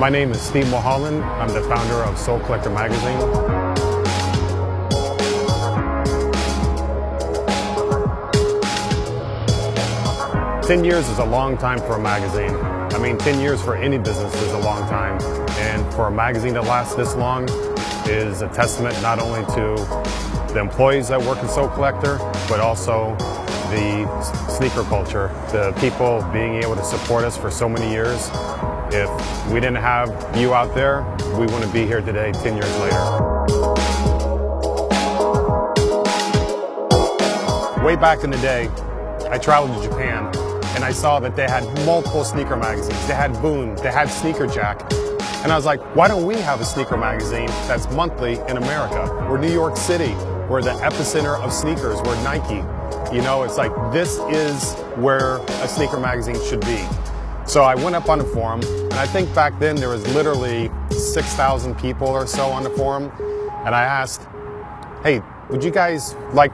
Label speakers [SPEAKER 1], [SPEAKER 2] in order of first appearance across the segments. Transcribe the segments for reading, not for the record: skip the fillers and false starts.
[SPEAKER 1] My name is Steve Mulholland. I'm the founder of Sole Collector Magazine. "10 years is a long time for a magazine. I mean, 10 years for any business is a long time. And for a magazine to last this long is a testament not only to the employees that work at Sole Collector, but also the sneaker culture, the people being able to support us for so many years. If we didn't have you out there, we wouldn't be here today 10 years later. Way back in the day, I traveled to Japan and I saw that they had multiple sneaker magazines. They had Boom, they had Sneaker Jack. And I was like, why don't we have a sneaker magazine that's monthly in America? We're New York City. We're the epicenter of sneakers. We're Nike. You know, it's like, this is where a sneaker magazine should be. So I went up on the forum, and I think back then there was literally 6,000 people or so on the forum. And I asked, hey, would you guys like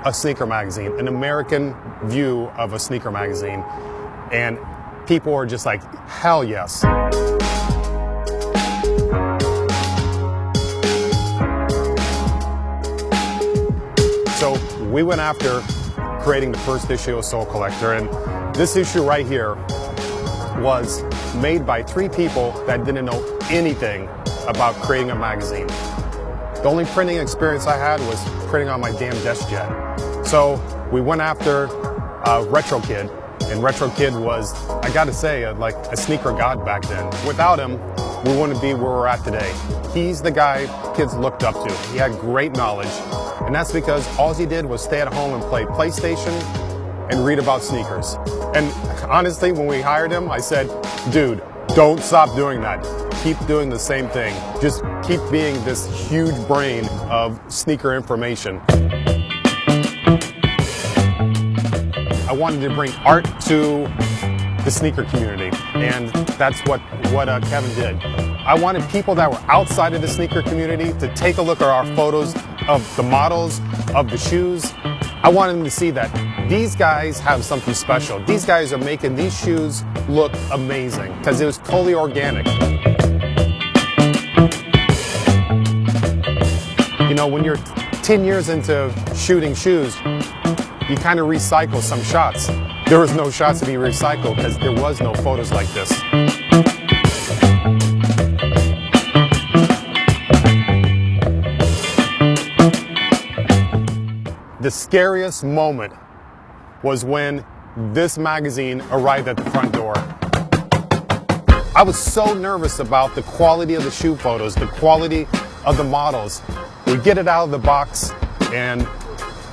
[SPEAKER 1] a sneaker magazine, an American view of a sneaker magazine? And people were just like, hell yes. So we went after creating the first issue of Sole Collector, and this issue right here was made by 3 people that didn't know anything about creating a magazine. The only printing experience I had was printing on my damn DeskJet. So we went after Retro Kid, and Retro Kid was, I gotta say, like a sneaker god back then. Without him, we wouldn't be where we're at today. He's the guy kids looked up to. He had great knowledge, and that's because all he did was stay at home and play PlayStation and read about sneakers. And honestly, when we hired him, I said, dude, don't stop doing that. Keep doing the same thing. Just keep being this huge brain of sneaker information. I wanted to bring art to the sneaker community, and that's what Kevin did. I wanted people that were outside of the sneaker community to take a look at our photos of the models, of the shoes. I wanted them to see that these guys have something special. These guys are making these shoes look amazing because it was totally organic. You know, when you're 10 years into shooting shoes, you kind of recycle some shots. There was no shots to be recycled because there was no photos like this. The scariest moment was when this magazine arrived at the front door. I was so nervous about the quality of the shoe photos, the quality of the models. We get it out of the box and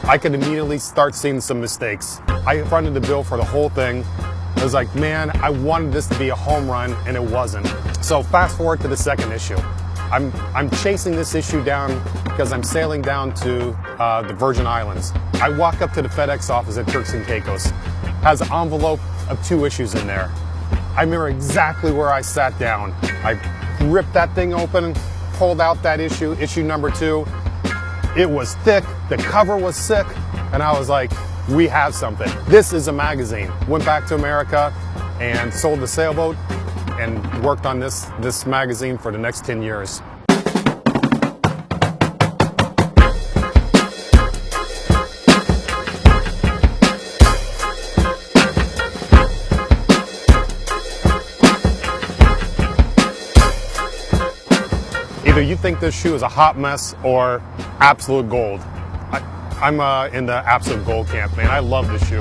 [SPEAKER 1] I could immediately start seeing some mistakes. I fronted the bill for the whole thing. I was like, man, I wanted this to be a home run and it wasn't. So fast forward to the second issue. I'm chasing this issue down because I'm sailing down to the Virgin Islands. I walk up to the FedEx office at Turks and Caicos. Has an envelope of 2 issues in there. I remember exactly where I sat down. I ripped that thing open, pulled out that issue number 2. It was thick, the cover was sick, and I was like, we have something. This is a magazine. Went back to America and sold the sailboat and worked on this magazine for the next 10 years. Either you think this shoe is a hot mess or absolute gold. I'm in the absolute gold camp, man. I love this shoe.